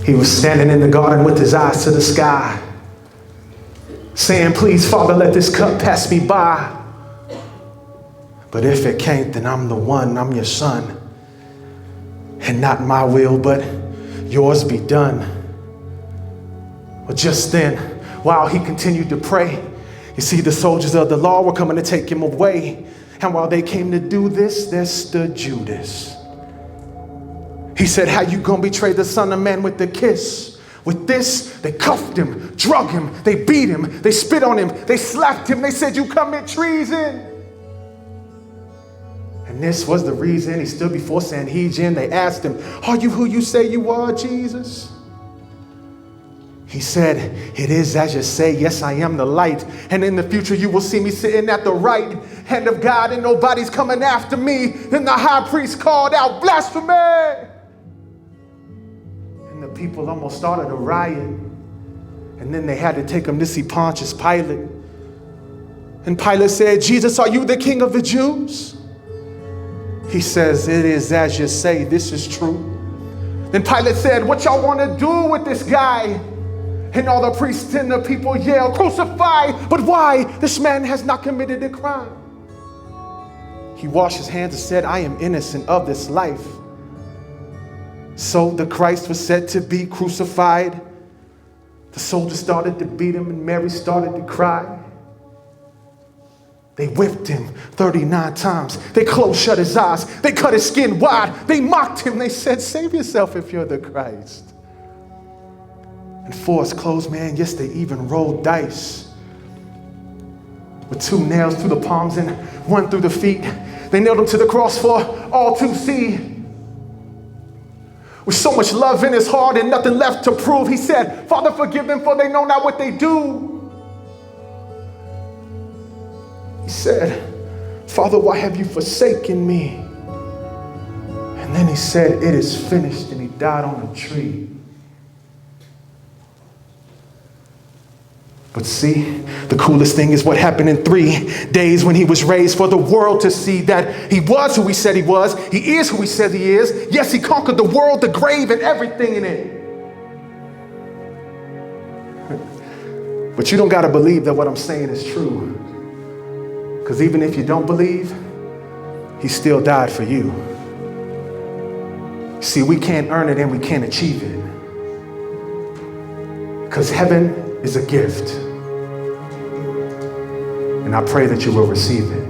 He was standing in the garden with his eyes to the sky, saying, please, Father, let this cup pass me by. But if it can't, then I'm the one, I'm your son. And not my will, but yours be done. But just then, while he continued to pray, you see, the soldiers of the law were coming to take him away. And while they came to do this, there stood Judas. He said, how you gonna betray the Son of Man with a kiss? With this, they cuffed him, drug him, they beat him, they spit on him, they slapped him, they said, you commit treason. And this was the reason he stood before Sanhedrin. They asked him, are you who you say you are, Jesus? He said, it is as you say, yes, I am the light. And in the future, you will see me sitting at the right hand of God, and nobody's coming after me. Then the high priest called out, blasphemy! And the people almost started a riot. And then they had to take him to see Pontius Pilate. And Pilate said, Jesus, are you the king of the Jews? He says, it is as you say, this is true. Then Pilate said, what y'all want to do with this guy? And all the priests and the people yelled, crucify! But why? This man has not committed a crime. He washed his hands and said, I am innocent of this life. So the Christ was said to be crucified. The soldiers started to beat him and Mary started to cry. They whipped him 39 times. They closed shut his eyes. They cut his skin wide. They mocked him. They said, save yourself if you're the Christ. And for his clothes, man, yes, they even rolled dice with 2 nails through the palms and 1 through the feet. They nailed him to the cross for all to see. With so much love in his heart and nothing left to prove, he said, Father, forgive them, for they know not what they do. He said, Father, why have you forsaken me? And then he said, it is finished, and he died on a tree. But see, the coolest thing is what happened in 3 days when he was raised for the world to see that he was who he said he was. He is who he said he is. Yes, he conquered the world, the grave, and everything in it. But you don't got to believe that what I'm saying is true. Because even if you don't believe, he still died for you. See, we can't earn it and we can't achieve it. Because heaven is a gift. And I pray that you will receive it.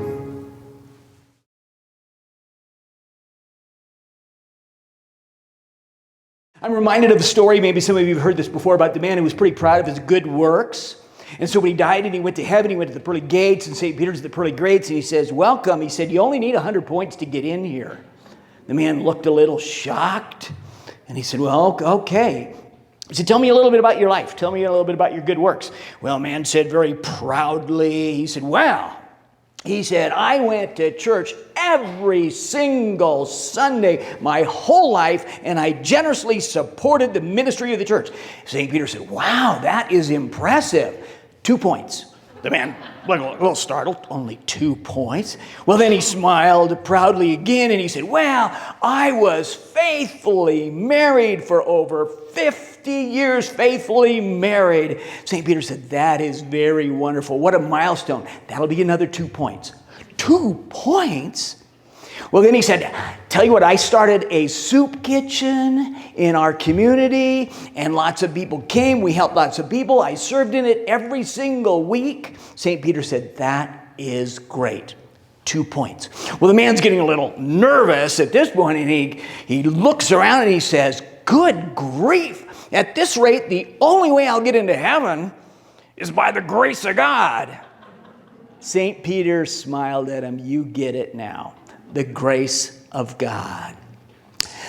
I'm reminded of a story, maybe some of you have heard this before, about the man who was pretty proud of his good works. And so when he died and he went to heaven, he went to the pearly gates, and St. Peter's the pearly gates, and he says, welcome. He said, you only need 100 points to get in here. The man looked a little shocked, and he said, well, okay. He said, tell me a little bit about your life. Tell me a little bit about your good works. Well, man said very proudly, he said, I went to church every single Sunday my whole life, and I generously supported the ministry of the church. St. Peter said, wow, that is impressive. 2 points. The man looked a little startled, only 2 points. Well, then he smiled proudly again, and he said, well, I was faithfully married for over 50 years, faithfully married. St. Peter said, that is very wonderful. What a milestone. That'll be another 2 points. 2 points? Well, then he said, tell you what, I started a soup kitchen in our community, and lots of people came. We helped lots of people. I served in it every single week. St. Peter said, that is great. 2 points. Well, the man's getting a little nervous at this point, and he looks around and he says, good grief. At this rate, the only way I'll get into heaven is by the grace of God. St. Peter smiled at him. You get it now. The grace of God.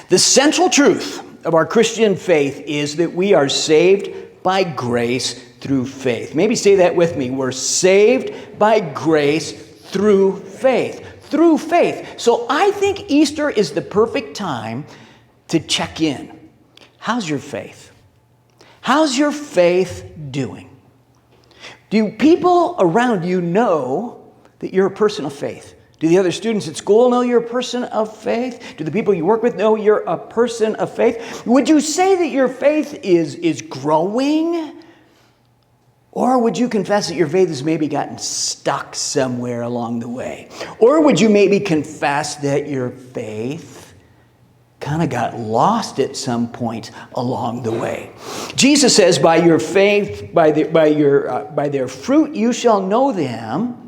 The central truth of our Christian faith is that we are saved by grace through faith. Maybe say that with me. We're saved by grace through faith. Through faith. So I think Easter is the perfect time to check in. How's your faith? How's your faith doing? Do people around you know that you're a person of faith? Do the other students at school know you're a person of faith? Do the people you work with know you're a person of faith? Would you say that your faith is growing? Or would you confess that your faith has maybe gotten stuck somewhere along the way? Or would you maybe confess that your faith kind of got lost at some point along the way? Jesus says, by your faith, by their fruit you shall know them.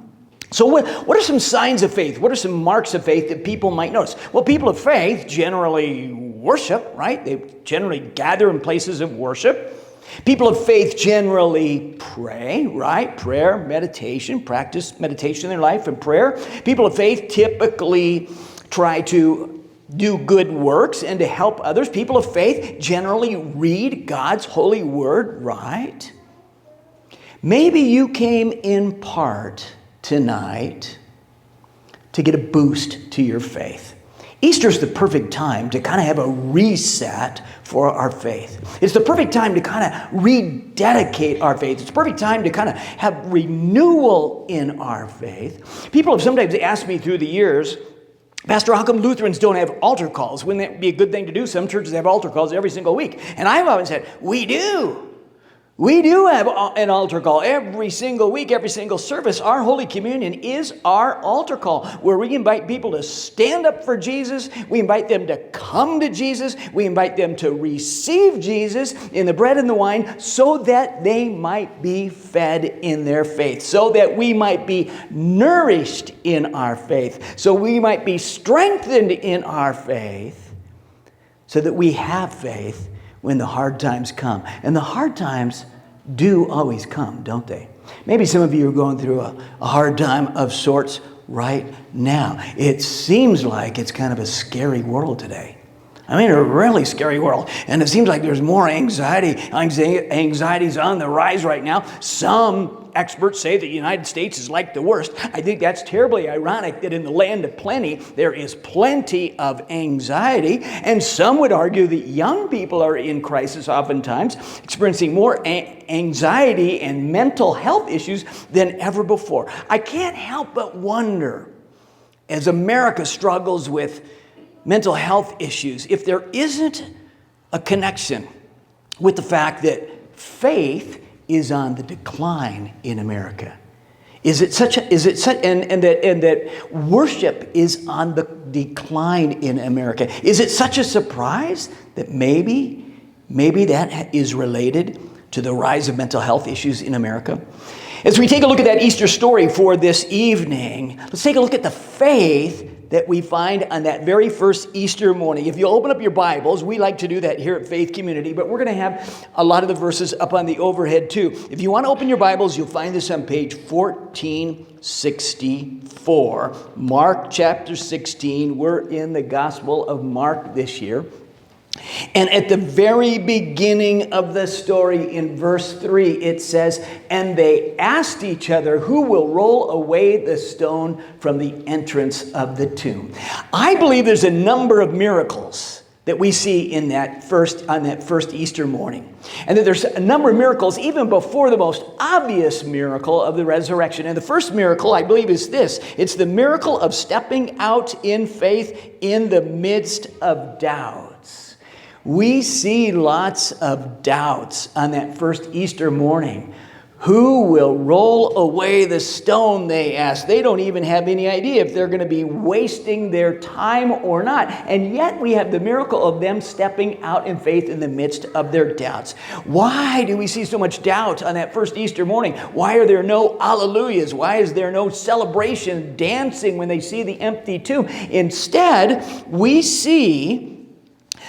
So what are some signs of faith? What are some marks of faith that people might notice? Well, people of faith generally worship, right? They generally gather in places of worship. People of faith generally pray, right? Prayer, meditation, practice meditation in their life and prayer. People of faith typically try to do good works and to help others. People of faith generally read God's holy word, right? Maybe you came in part tonight to get a boost to your faith. Easter's the perfect time to kind of have a reset for our faith. It's the perfect time to kind of rededicate our faith. It's the perfect time to kind of have renewal in our faith. People have sometimes asked me through the years, Pastor, how come Lutherans don't have altar calls? Wouldn't that be a good thing to do? Some churches have altar calls every single week. And I've always said, we do. We do have an altar call every single week, every single service. Our Holy Communion is our altar call, where we invite people to stand up for Jesus. We invite them to come to Jesus. We invite them to receive Jesus in the bread and the wine so that they might be fed in their faith, so that we might be nourished in our faith, so we might be strengthened in our faith, so that we have faith when the hard times come. And the hard times do always come, don't they? Maybe some of you are going through a hard time of sorts right now. It seems like it's kind of a scary world today. I mean, a really scary world. And it seems like there's more anxieties on the rise right now. Some experts say the United States is like the worst. I think that's terribly ironic that in the land of plenty, there is plenty of anxiety. And some would argue that young people are in crisis oftentimes, experiencing more anxiety and mental health issues than ever before. I can't help but wonder, as America struggles with mental health issues, if there isn't a connection with the fact that faith is on the decline in America. And that worship is on the decline in America. Is it such a surprise that maybe that is related to the rise of mental health issues in America? As we take a look at that Easter story for this evening, let's take a look at the faith that we find on that very first Easter morning. If you open up your Bibles, we like to do that here at Faith Community, but we're going to have a lot of the verses up on the overhead too. If you want to open your Bibles, you'll find this on page 1464. Mark chapter 16. We're in the Gospel of Mark this year. And at the very beginning of the story, in verse 3, it says, "And they asked each other, who will roll away the stone from the entrance of the tomb?" I believe there's a number of miracles that we see on that first Easter morning. And that there's a number of miracles even before the most obvious miracle of the resurrection. And the first miracle, I believe, is this. It's the miracle of stepping out in faith in the midst of doubts. We see lots of doubts on that first Easter morning. Who will roll away the stone, they ask. They don't even have any idea if they're going to be wasting their time or not. And yet we have the miracle of them stepping out in faith in the midst of their doubts. Why do we see so much doubt on that first Easter morning? Why are there no alleluias? Why is there no celebration, dancing when they see the empty tomb? Instead, we see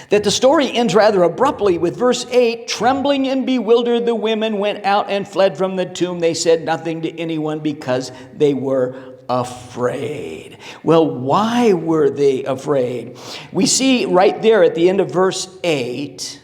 that the story ends rather abruptly with verse 8, "Trembling and bewildered, the women went out and fled from the tomb. They said nothing to anyone because they were afraid." Well, why were they afraid? We see right there at the end of verse 8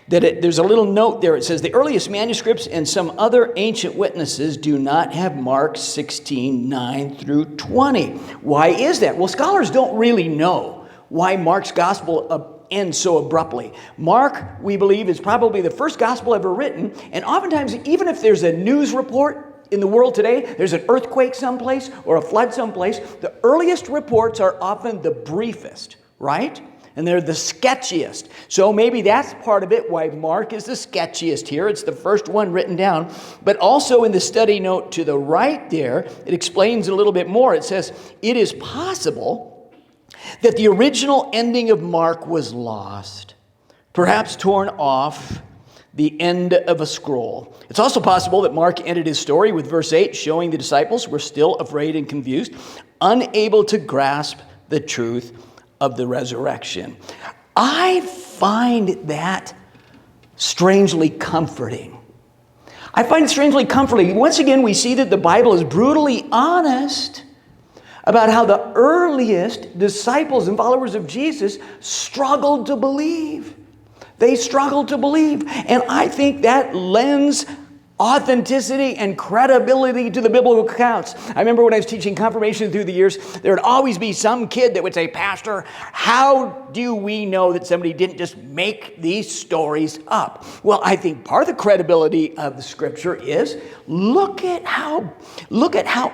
that there's a little note there. It says, "The earliest manuscripts and some other ancient witnesses do not have Mark 16, 9 through 20. Why is that? Well, scholars don't really know why Mark's gospel ends so abruptly. Mark, we believe, is probably the first gospel ever written, and oftentimes, even if there's a news report in the world today, there's an earthquake someplace or a flood someplace, the earliest reports are often the briefest, right? And they're the sketchiest. So maybe that's part of it, why Mark is the sketchiest here. It's the first one written down. But also in the study note to the right there, it explains a little bit more. It says, it is possible that the original ending of Mark was lost, perhaps torn off the end of a scroll. It's also possible that Mark ended his story with verse 8, showing the disciples were still afraid and confused, unable to grasp the truth of the resurrection. I find that strangely comforting. I find it strangely comforting. Once again, we see that the Bible is brutally honest about how the earliest disciples and followers of Jesus struggled to believe. They struggled to believe. And I think that lends authenticity and credibility to the biblical accounts. I remember when I was teaching confirmation through the years, there would always be some kid that would say, Pastor, how do we know that somebody didn't just make these stories up? Well, I think part of the credibility of the scripture is look at how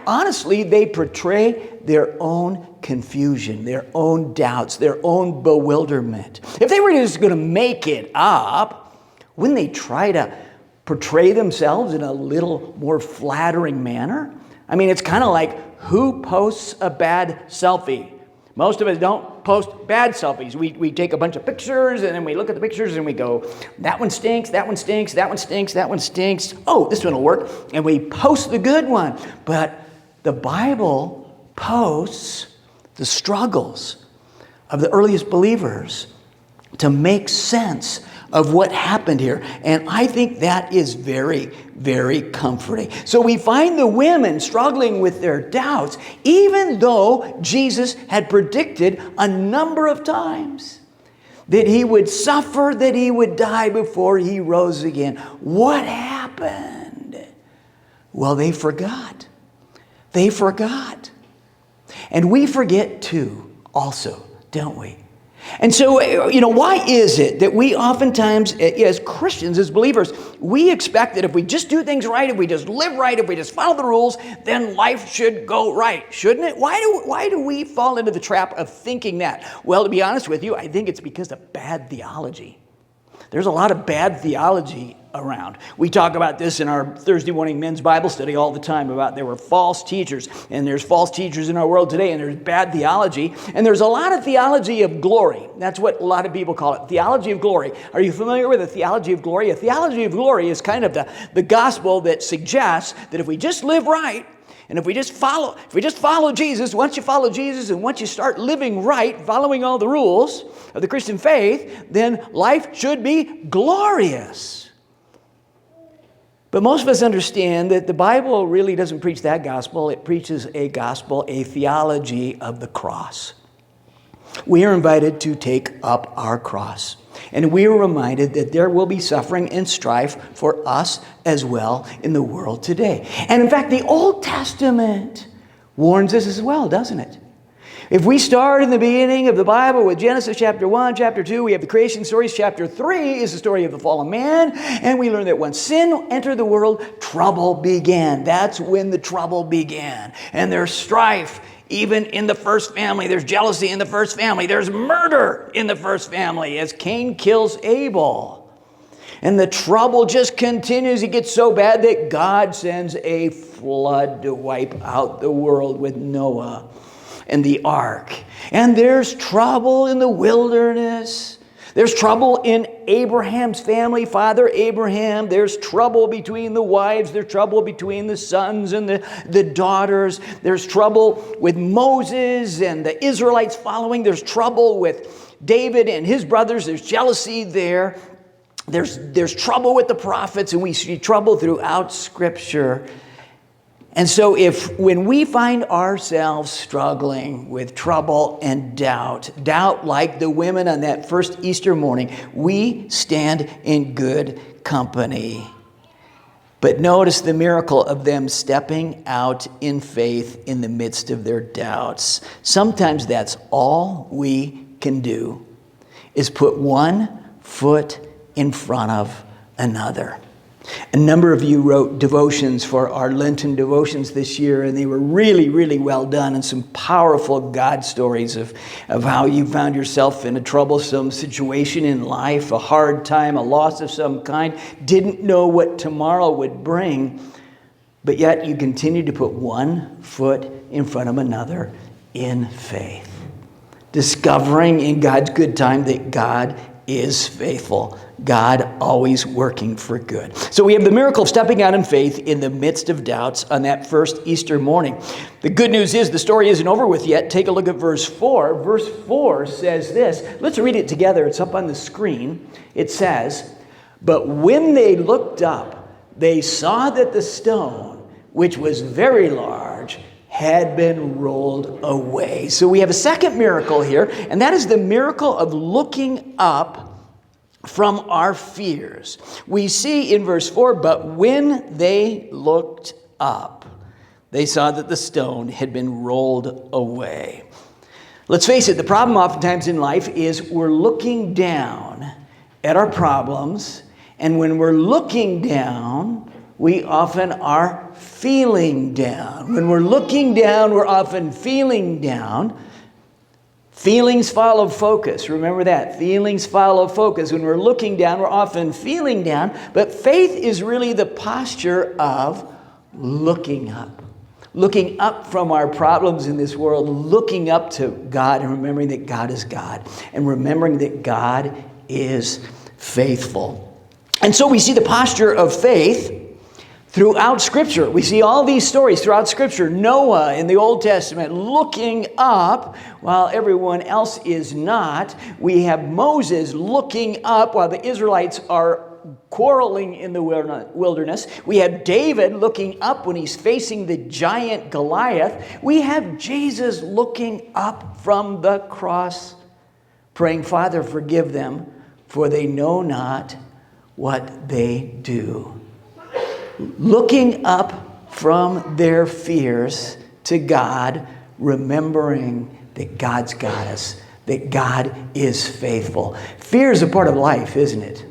honestly they portray their own confusion, their own doubts, their own bewilderment. If they were just going to make it up, wouldn't they try to portray themselves in a little more flattering manner? I mean, it's kind of like who posts a bad selfie? Most of us don't post bad selfies. We take a bunch of pictures and then we look at the pictures and we go, that one stinks, that one stinks, that one stinks, that one stinks. Oh, this one will work. And we post the good one. But the Bible posts the struggles of the earliest believers to make sense of what happened here. And I think that is very, very comforting. So we find the women struggling with their doubts, even though Jesus had predicted a number of times that he would suffer, that he would die before he rose again. What happened? Well, they forgot. They forgot. And we forget too, also, don't we? And so, why is it that we oftentimes, as Christians, as believers, we expect that if we just do things right, if we just live right, if we just follow the rules, then life should go right, shouldn't it? Why do we fall into the trap of thinking that? Well, to be honest with you, I think it's because of bad theology. There's a lot of bad theology around. We talk about this in our Thursday morning men's Bible study all the time about there were false teachers, and there's false teachers in our world today, and there's bad theology, and there's a lot of theology of glory. That's what a lot of people call it, theology of glory. Are you familiar with a theology of glory? A theology of glory is kind of the gospel that suggests that if we just live right, and if we just follow Jesus, once you follow Jesus and once you start living right, following all the rules of the Christian faith, then life should be glorious. But most of us understand that the Bible really doesn't preach that gospel. It preaches a gospel, a theology of the cross. We are invited to take up our cross. And we are reminded that there will be suffering and strife for us as well in the world today. And in fact, the Old Testament warns us as well, doesn't it? If we start in the beginning of the Bible with Genesis chapter 1, chapter 2, we have the creation stories. Chapter 3 is the story of the fallen man. And we learn that when sin entered the world, trouble began. That's when the trouble began. And there's strife even in the first family. There's jealousy in the first family. There's murder in the first family as Cain kills Abel. And the trouble just continues. It gets so bad that God sends a flood to wipe out the world with Noah and the ark. And there's trouble in the wilderness. There's trouble in Abraham's family, Father Abraham. There's trouble between the wives. There's trouble between the sons and the daughters. There's trouble with Moses and the Israelites following. There's trouble with David and his brothers. There's jealousy there. There's trouble with the prophets, and we see trouble throughout Scripture. And so when we find ourselves struggling with trouble and doubt like the women on that first Easter morning, we stand in good company. But notice the miracle of them stepping out in faith in the midst of their doubts. Sometimes that's all we can do, is put one foot in front of another. A number of you wrote devotions for our Lenten devotions this year, and they were really, really well done, and some powerful God stories of how you found yourself in a troublesome situation in life, a hard time, a loss of some kind, didn't know what tomorrow would bring, but yet you continued to put one foot in front of another in faith, discovering in God's good time that God is faithful. God always working for good. So we have the miracle of stepping out in faith in the midst of doubts on that first Easter morning. The good news is the story isn't over with yet. Take a look at verse 4. Verse 4 says this. Let's read it together. It's up on the screen. It says, "But when they looked up, they saw that the stone, which was very large, had been rolled away." So we have a second miracle here, and that is the miracle of looking up from our fears. We see in verse 4, "But when they looked up, they saw that the stone had been rolled away." Let's face it, the problem oftentimes in life is we're looking down at our problems, and when we're looking down, we often are feeling down. When we're looking down, we're often feeling down. Feelings follow focus. Remember that. Feelings follow focus. When we're looking down, we're often feeling down. But faith is really the posture of looking up. Looking up from our problems in this world, looking up to God and remembering that God is God. And remembering that God is faithful. And so we see the posture of faith throughout Scripture. We see all these stories throughout Scripture. Noah in the Old Testament looking up while everyone else is not. We have Moses looking up while the Israelites are quarreling in the wilderness. We have David looking up when he's facing the giant Goliath. We have Jesus looking up from the cross, praying, "Father, forgive them, for they know not what they do." Looking up from their fears to God, remembering that God's got us, that God is faithful. Fear is a part of life, isn't it?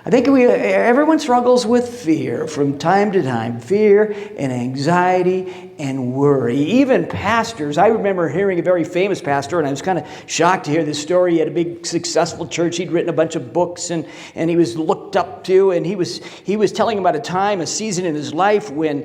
I think everyone struggles with fear from time to time. Fear and anxiety and worry. Even pastors. I remember hearing a very famous pastor, and I was kind of shocked to hear this story. He had a big successful church. He'd written a bunch of books, and he was looked up to. And he was telling about a time, a season in his life when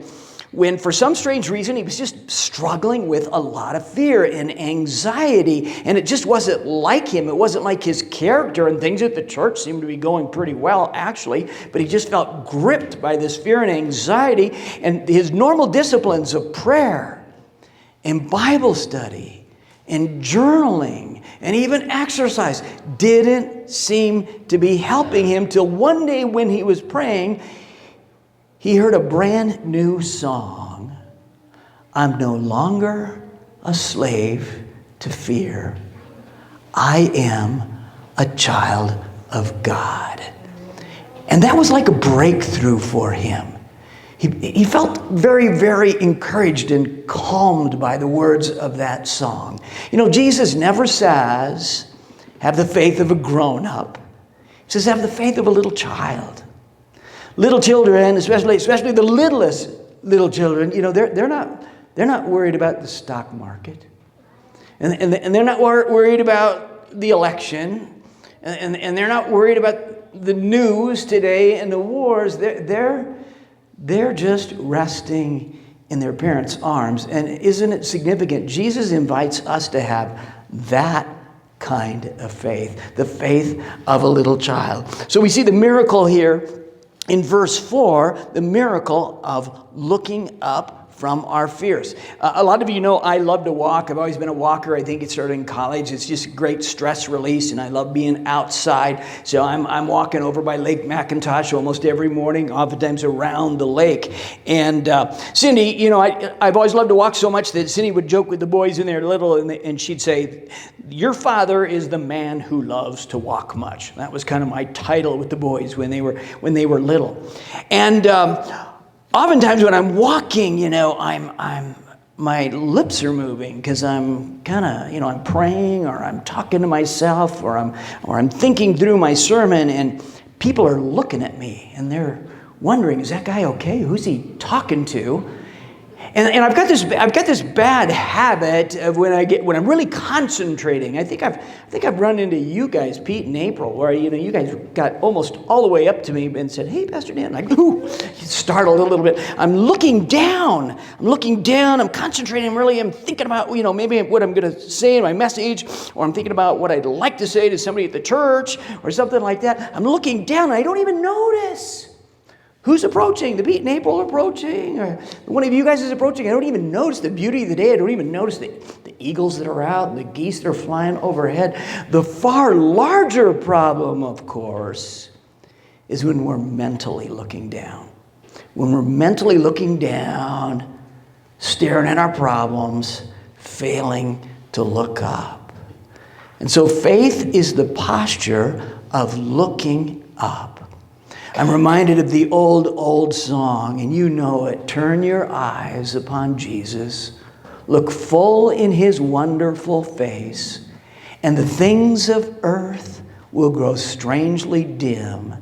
for some strange reason he was just struggling with a lot of fear and anxiety, and it just wasn't like him. It wasn't like his character, and things at the church seemed to be going pretty well, actually, but he just felt gripped by this fear and anxiety, and his normal disciplines of prayer and Bible study and journaling and even exercise didn't seem to be helping him, till one day when he was praying, he heard a brand new song. "I'm no longer a slave to fear. I am a child of God." And that was like a breakthrough for him. He felt very, very encouraged and calmed by the words of that song. You know, Jesus never says, have the faith of a grown-up. He says, have the faith of a little child. Little children, especially the littlest little children, you know, they're not worried about the stock market, and they're not worried about the election, and they're not worried about the news today and the wars. They're just resting in their parents' arms. And isn't it significant? Jesus invites us to have that kind of faith, the faith of a little child. So we see the miracle here in verse 4, the miracle of looking up from our fears. A lot of you know I love to walk. I've always been a walker. I think it started in college. It's just great stress release, and I love being outside. So I'm walking over by Lake McIntosh almost every morning, oftentimes around the lake. And Cindy, you know, I've always loved to walk so much that Cindy would joke with the boys when they're little, and she'd say, "Your father is the man who loves to walk much." That was kind of my title with the boys when they were little. And oftentimes when I'm walking, you know, my lips are moving because I'm kind of, you know, I'm praying, or I'm talking to myself, or I'm thinking through my sermon, and people are looking at me and they're wondering, is that guy okay? Who's he talking to? And I've got this bad habit of when I'm really concentrating. I think I've run into you guys, Pete and April, where you guys got almost all the way up to me and said, "Hey, Pastor Dan," like, ooh, startled a little bit. I'm looking down. I'm concentrating. I'm thinking about maybe what I'm going to say in my message, or I'm thinking about what I'd like to say to somebody at the church or something like that. I'm looking down and I don't even notice who's approaching. The Pete and April are approaching, or one of you guys is approaching. I don't even notice the beauty of the day. I don't even notice the eagles that are out and the geese that are flying overhead. The far larger problem, of course, is when we're mentally looking down. When we're mentally looking down, staring at our problems, failing to look up. And so faith is the posture of looking up. I'm reminded of the old song, and you know it. Turn your eyes upon Jesus. Look full in his wonderful face, and the things of earth will grow strangely dim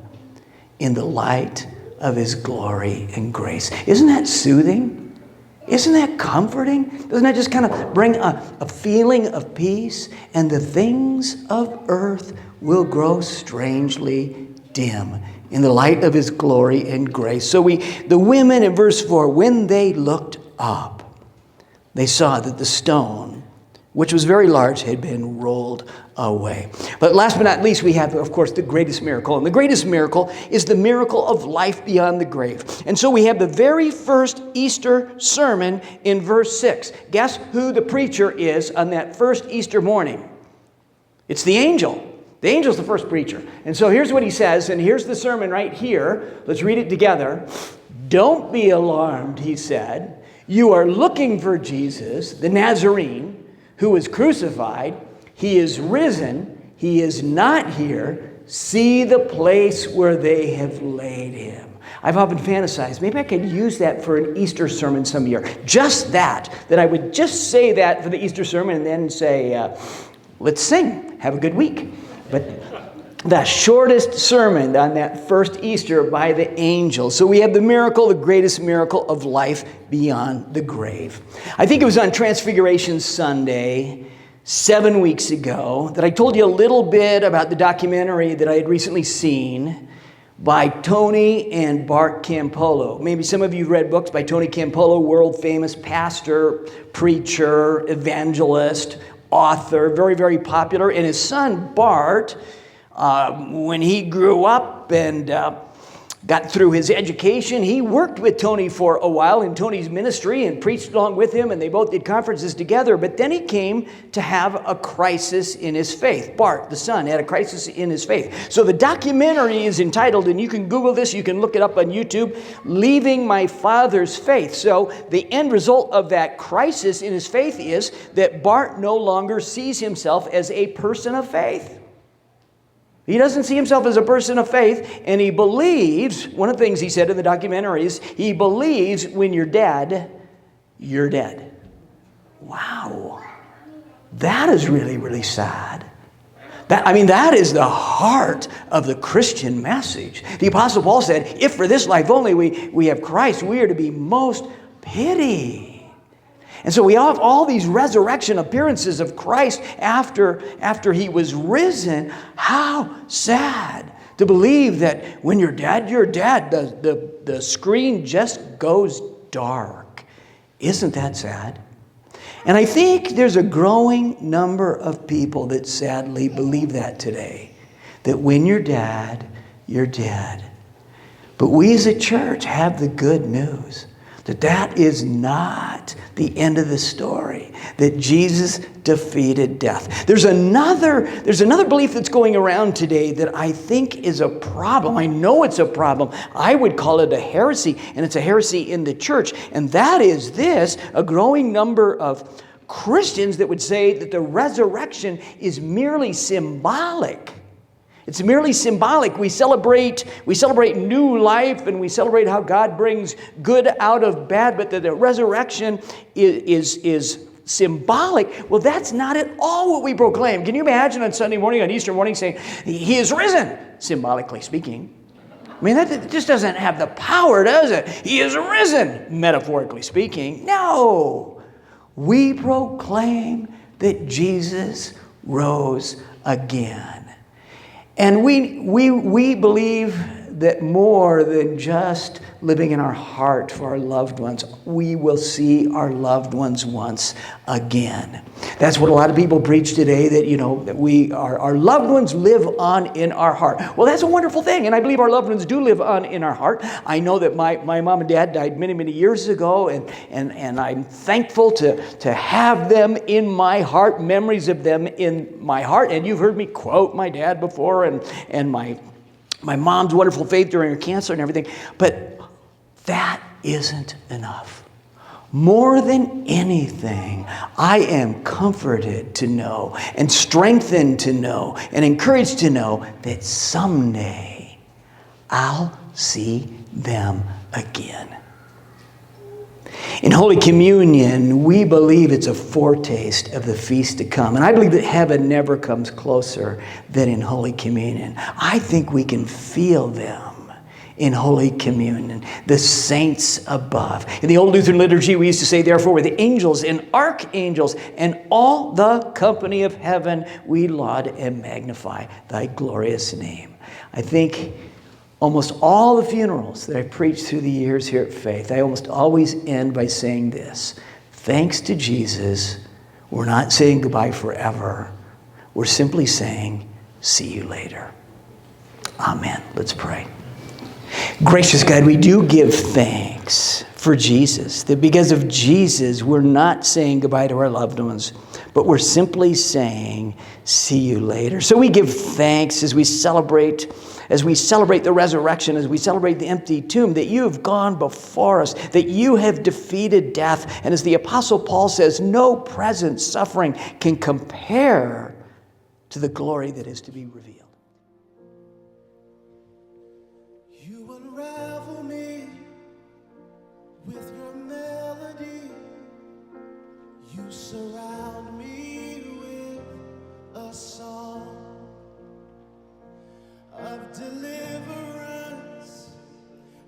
in the light of his glory and grace. Isn't that soothing? Isn't that comforting? Doesn't that just kind of bring a feeling of peace? And the things of earth will grow strangely dim in the light of his glory and grace. So the women in verse 4, when they looked up, they saw that the stone, which was very large, had been rolled away. But last but not least, we have, of course, the greatest miracle. And the greatest miracle is the miracle of life beyond the grave. And so we have the very first Easter sermon in verse 6. Guess who the preacher is on that first Easter morning? It's the angel. The angel's the first preacher. And so here's what he says, and here's the sermon right here. Let's read it together. Don't be alarmed, he said. You are looking for Jesus, the Nazarene, who was crucified. He is risen. He is not here. See the place where they have laid him. I've often fantasized, maybe I could use that for an Easter sermon some year. Just that I would just say that for the Easter sermon and then say, let's sing. Have a good week. But the shortest sermon on that first Easter by the angel. So we have the miracle, the greatest miracle of life beyond the grave. I think it was on Transfiguration Sunday 7 weeks ago that I told you a little bit about the documentary that I had recently seen by Tony and Bart Campolo. Maybe some of you have read books by Tony Campolo, world famous pastor, preacher, evangelist, author, very, very popular. And his son, Bart, when he grew up and got through his education, he worked with Tony for a while in Tony's ministry and preached along with him, and they both did conferences together. But then he came to have a crisis in his faith. Bart, the son, had a crisis in his faith. So the documentary is entitled, and you can Google this, you can look it up on YouTube, Leaving My Father's Faith. So the end result of that crisis in his faith is that Bart no longer sees himself as a person of faith. He doesn't see himself as a person of faith, and he believes, one of the things he said in the documentary is, he believes when you're dead, you're dead. Wow. That is really, really sad. That is the heart of the Christian message. The Apostle Paul said, if for this life only we have Christ, we are to be most pitied. And so we have all these resurrection appearances of Christ after he was risen. How sad to believe that when you're dead, you're dead. The screen just goes dark. Isn't that sad? And I think there's a growing number of people that sadly believe that today. That when you're dead, you're dead. But we as a church have the good news. That is not the end of the story. That Jesus defeated death. There's another belief that's going around today that I think is a problem. I know it's a problem. I would call it a heresy, and it's a heresy in the church. And that is this, a growing number of Christians that would say that the resurrection is merely symbolic. It's merely symbolic. We celebrate new life, and we celebrate how God brings good out of bad, but the resurrection is symbolic. Well, that's not at all what we proclaim. Can you imagine on Sunday morning, on Easter morning, saying, He is risen, symbolically speaking. I mean, that just doesn't have the power, does it? He is risen, metaphorically speaking. No. We proclaim that Jesus rose again. And we believe that more than just living in our heart for our loved ones, we will see our loved ones once again. That's what a lot of people preach today, that, that our loved ones live on in our heart. Well, that's a wonderful thing, and I believe our loved ones do live on in our heart. I know that my mom and dad died many, many years ago, and I'm thankful to have them in my heart, memories of them in my heart. And you've heard me quote my dad before, and my mom's wonderful faith during her cancer and everything. But that isn't enough. More than anything, I am comforted to know and strengthened to know and encouraged to know that someday I'll see them again. In Holy Communion, we believe it's a foretaste of the feast to come. And I believe that heaven never comes closer than in Holy Communion. I think we can feel them in Holy Communion, the saints above. In the old Lutheran liturgy, we used to say, therefore, with the angels and archangels and all the company of heaven, we laud and magnify thy glorious name. I think almost all the funerals that I preached through the years here at Faith, I almost always end by saying this: thanks to Jesus, we're not saying goodbye forever. We're simply saying, see you later. Amen. Let's pray. Gracious God, we do give thanks for Jesus, that because of Jesus, we're not saying goodbye to our loved ones, but we're simply saying, see you later. So we give thanks as we celebrate the resurrection, as we celebrate the empty tomb, that you have gone before us, that you have defeated death. And as the Apostle Paul says, no present suffering can compare to the glory that is to be revealed. You unravel me with your melody. You surround me with a song of deliverance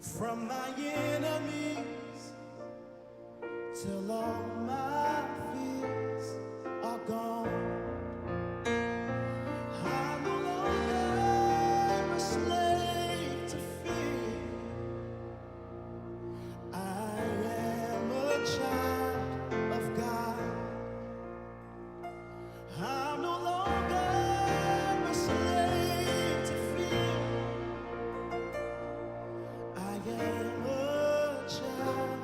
from my enemies, till all my fears are gone. I'm no longer a slave to fear. I am a child of God. I'm no longer a slave to fear. I am a child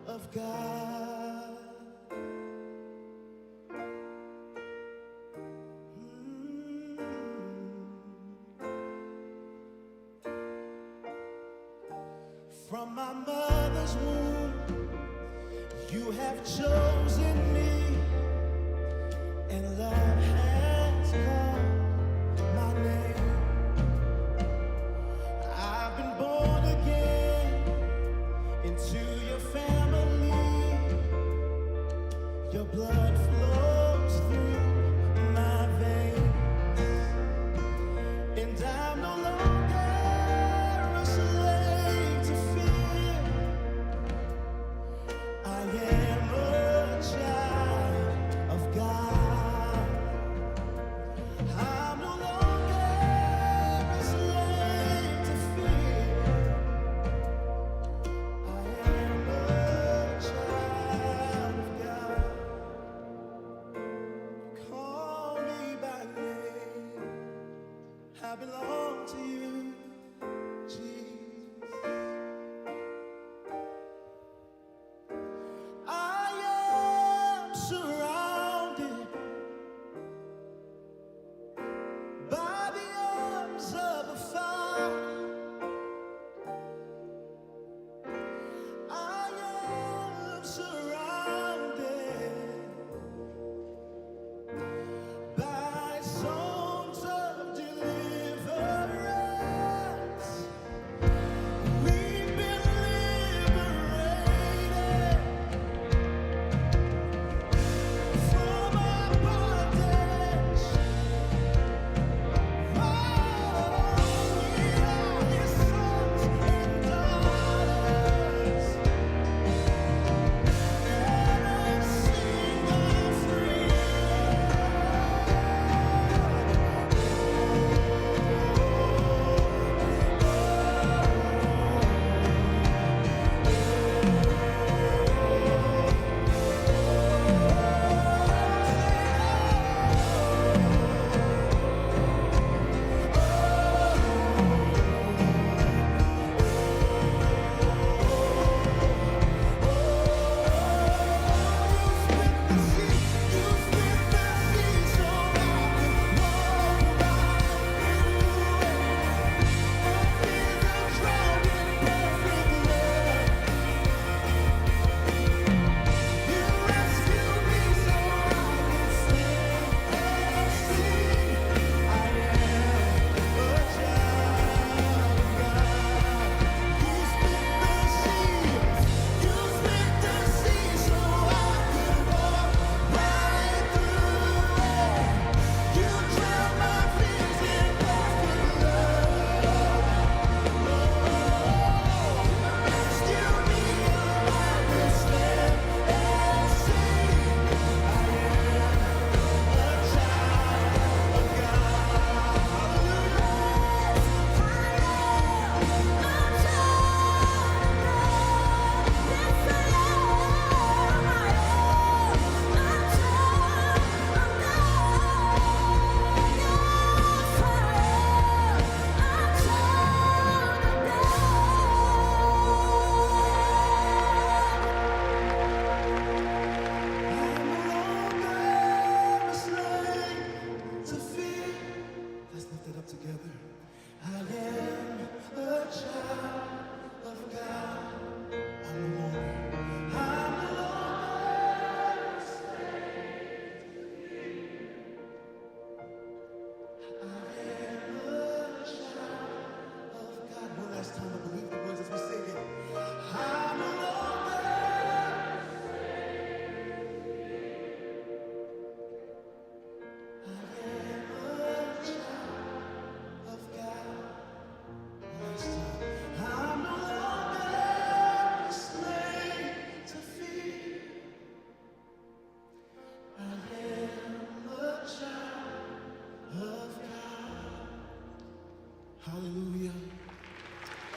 of God. From my mother's womb, you have chosen me, and love has called my name. I've been born again into your family. Your blood flows through my veins, and I'm no longer a slave to fear. I am a child of God. I'm no longer a slave to fear. I am a child of God. Call me by name. I belong to you, Jesus. I am surrounded by the arms of a Father. I am surrounded by songs of deliverance.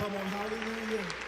Come on, hallelujah.